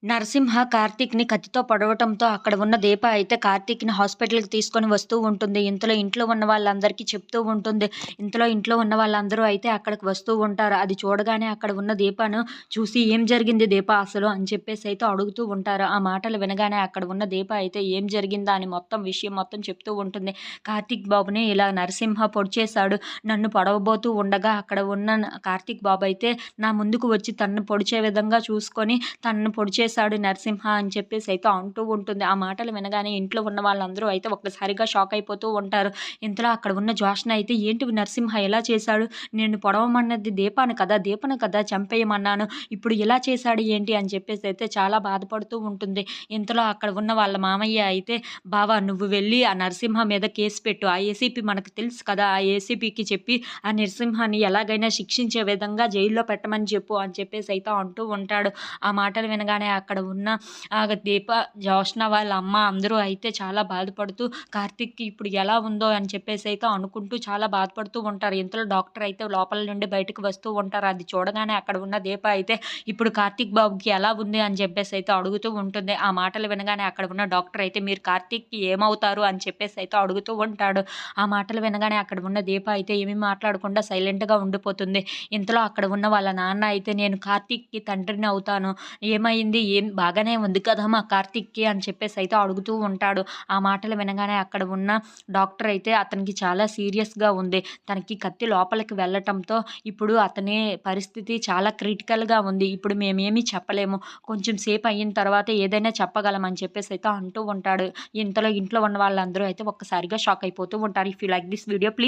నరసింహ కార్తీక్‌ని కత్తితో పొడవటంతో అక్కడ ఉన్న దీప అయితే కార్తీక్‌ని హాస్పిటల్‌కి తీసుకొని వస్తూ ఉంటుంది. ఇంతలో ఇంట్లో ఉన్న వాళ్ళందరికీ చెప్తూ ఉంటుంది. ఇంతలో ఇంట్లో ఉన్న వాళ్ళందరూ అయితే అక్కడికి వస్తూ ఉంటారు. అది చూడగానే అక్కడ ఉన్న దీపను చూసి "ఏం జరిగింది దీప అసలు?" అని చెప్పేసి అయితే అడుగుతూ ఉంటారు. ఆ మాటలు వినగానే అక్కడ ఉన్న దీప అయితే "ఏం జరిగిందా?" అని మొత్తం విషయం మొత్తం చెప్తూ ఉంటుంది. కార్తీక్ బాబుని ఇలా నరసింహ పొడిచేశాడు. నన్ను పొడవబోతూ ఉండగా అక్కడ ఉన్న కార్తీక్ బాబు అయితే నా ముందుకు వచ్చి తనను పొడిచే విధంగా చూసుకొని తనను పొడి చేశాడు నరసింహ అని చెప్పేసి అయితే అంటూ ఉంటుంది. ఆ మాటలు వినగానే ఇంట్లో ఉన్న వాళ్ళందరూ అయితే ఒక్కసారిగా షాక్ అయిపోతూ ఉంటారు. ఇంతలో అక్కడ ఉన్న జోష్న అయితే ఏంటి నరసింహ ఇలా చేశాడు? నేను పొడవమన్నది దీపను కదా చంపేయమన్నాను. ఇప్పుడు ఇలా చేశాడు ఏంటి అని చెప్పేసి అయితే చాలా బాధపడుతూ ఉంటుంది. ఇంతలో అక్కడ ఉన్న వాళ్ళ మామయ్య అయితే బావ నువ్వు వెళ్ళి ఆ నరసింహ మీద కేసు పెట్టు. ఆ ఏసీపీ మనకు తెలుసు కదా! ఆ ఏసీపీకి చెప్పి ఆ నరసింహాన్ని ఎలాగైనా శిక్షించే విధంగా జైల్లో పెట్టమని చెప్పు అని చెప్పేసి అయితే అంటూ ఉంటాడు. ఆ మాటలు వినగానే అక్కడ ఉన్న దీప, జోష్న వాళ్ళ అమ్మ అందరూ అయితే చాలా బాధపడుతూ కార్తీక్‌కి ఇప్పుడు ఎలా ఉందో అని చెప్పేసి అయితే అనుకుంటూ చాలా బాధపడుతూ ఉంటారు. ఇంతలో డాక్టర్ అయితే లోపల నుండి బయటకు వస్తూ ఉంటారు. అది చూడగానే అక్కడ ఉన్న దీప అయితే ఇప్పుడు కార్తీక్ బాబుకి ఎలా ఉంది అని చెప్పేసి అయితే అడుగుతూ ఉంటుంది. ఆ మాటలు వినగానే అక్కడ ఉన్న డాక్టర్ అయితే మీరు కార్తీక్‌కి ఏమవుతారు అని చెప్పేసి అయితే అడుగుతూ ఉంటాడు. ఆ మాటలు వినగానే అక్కడ ఉన్న దీప అయితే ఏమీ మాట్లాడకుండా సైలెంట్‌గా ఉండిపోతుంది. ఇంతలో అక్కడ ఉన్న వాళ్ళ నాన్న అయితే నేను కార్తీక్‌కి తండ్రిని అవుతాను. ఏమైంది? బాగానే ఉంది కదా మా కార్తీక్‌కి అని చెప్పేసి అయితే అడుగుతూ ఉంటాడు. ఆ మాటలు వినగానే అక్కడ ఉన్న డాక్టర్ అయితే అతనికి చాలా సీరియస్‌గా ఉంది. తనకి కత్తి లోపలికి వెళ్ళటంతో ఇప్పుడు అతని పరిస్థితి చాలా క్రిటికల్‌గా ఉంది. ఇప్పుడు మేమేమి చెప్పలేము. కొంచెం సేపు అయిన తర్వాత ఏదైనా చెప్పగలం అని చెప్పేసి అయితే అంటూ ఉంటాడు. ఇంతలో ఇంట్లో ఉన్న వాళ్ళందరూ అయితే ఒక్కసారిగా షాక్ అయిపోతూ ఉంటారు. If you like this video please